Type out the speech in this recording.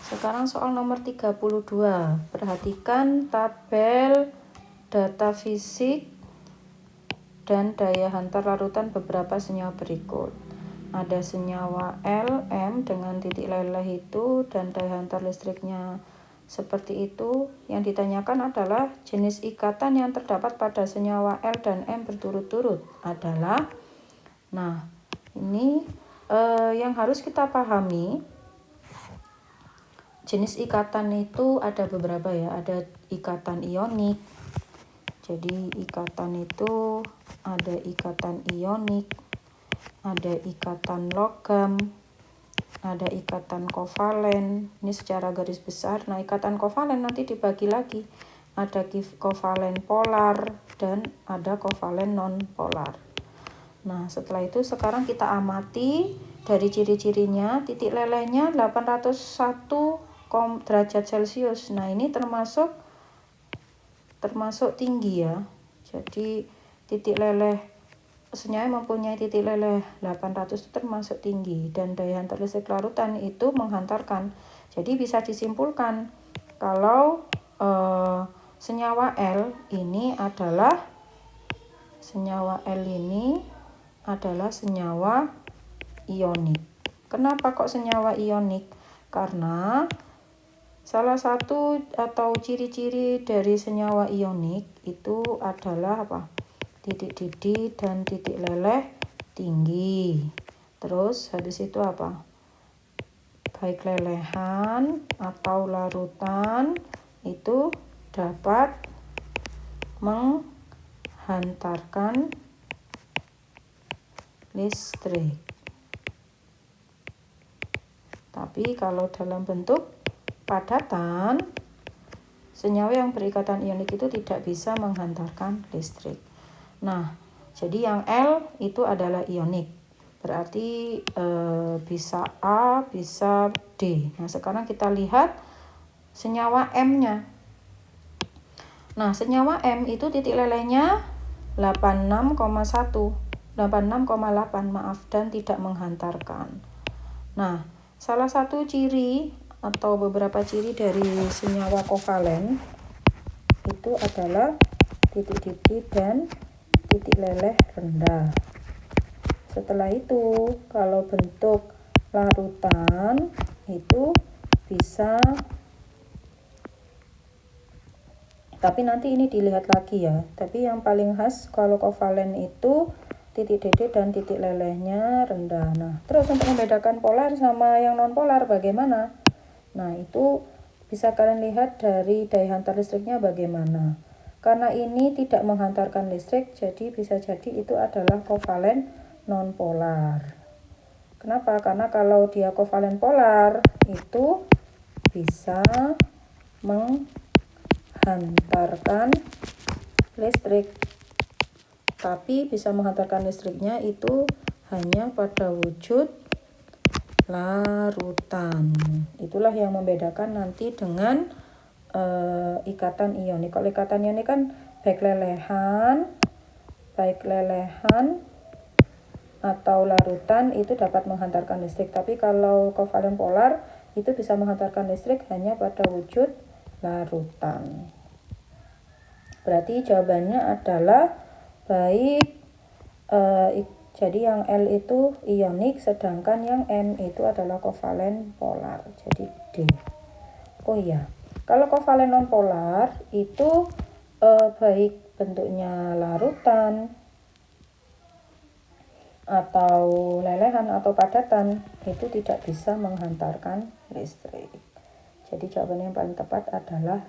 Sekarang soal nomor 32. Perhatikan tabel data fisik dan daya hantar larutan beberapa senyawa berikut. Ada senyawa L, M dengan titik leleh itu dan daya hantar listriknya seperti itu. Yang ditanyakan adalah jenis ikatan yang terdapat pada senyawa L dan M berturut-turut adalah. Nah, ini yang harus kita pahami. Jenis ikatan itu ada beberapa ya, ada ikatan ionik. Jadi ikatan itu ada ikatan ionik, ada ikatan logam, ada ikatan kovalen. Ini secara garis besar. Nah, ikatan kovalen nanti dibagi lagi. Ada kovalen polar dan ada kovalen non polar. Nah, setelah itu sekarang kita amati dari ciri-cirinya. Titik lelehnya 801 derajat Celcius. Nah, ini termasuk tinggi ya. Jadi titik leleh senyawa mempunyai titik leleh 800 itu termasuk tinggi, dan daya hantar listrik larutan itu menghantarkan. Jadi bisa disimpulkan kalau senyawa L ini adalah senyawa ionik. Kenapa kok senyawa ionik? Karena salah satu atau ciri-ciri dari senyawa ionik itu adalah apa? Titik didih dan titik leleh tinggi. Terus habis itu apa? Baik lelehan atau larutan itu dapat menghantarkan listrik. Tapi kalau dalam bentuk padatan, senyawa yang berikatan ionik itu tidak bisa menghantarkan listrik. Nah, jadi yang L itu adalah ionik. Berarti bisa A, bisa D. Nah, sekarang kita lihat senyawa M-nya. Nah, senyawa M itu titik lelehnya 86,8 dan tidak menghantarkan. Nah, salah satu ciri atau beberapa ciri dari senyawa kovalen itu adalah titik didih dan titik leleh rendah. Setelah itu, kalau bentuk larutan itu bisa, tapi nanti ini dilihat lagi ya. Tapi yang paling khas kalau kovalen itu titik didih dan titik lelehnya rendah. Nah, terus untuk membedakan polar sama yang non polar bagaimana? Nah, itu bisa kalian lihat dari daya hantar listriknya bagaimana. Karena ini tidak menghantarkan listrik, jadi bisa jadi itu adalah kovalen non polar. Kenapa? Karena kalau dia kovalen polar itu bisa menghantarkan listrik. Tapi bisa menghantarkan listriknya itu hanya pada wujud larutan. Itulah yang membedakan nanti dengan ikatan ionik. Kalau ikatan ionik kan baik lelehan atau larutan itu dapat menghantarkan listrik. Tapi kalau kovalen polar itu bisa menghantarkan listrik hanya pada wujud larutan. Berarti jawabannya adalah baik. Jadi yang L itu ionik, sedangkan yang M itu adalah kovalen polar. Jadi D. Oh iya, kalau kovalen non polar itu baik bentuknya larutan atau lelehan atau padatan itu tidak bisa menghantarkan listrik. Jadi jawaban yang paling tepat adalah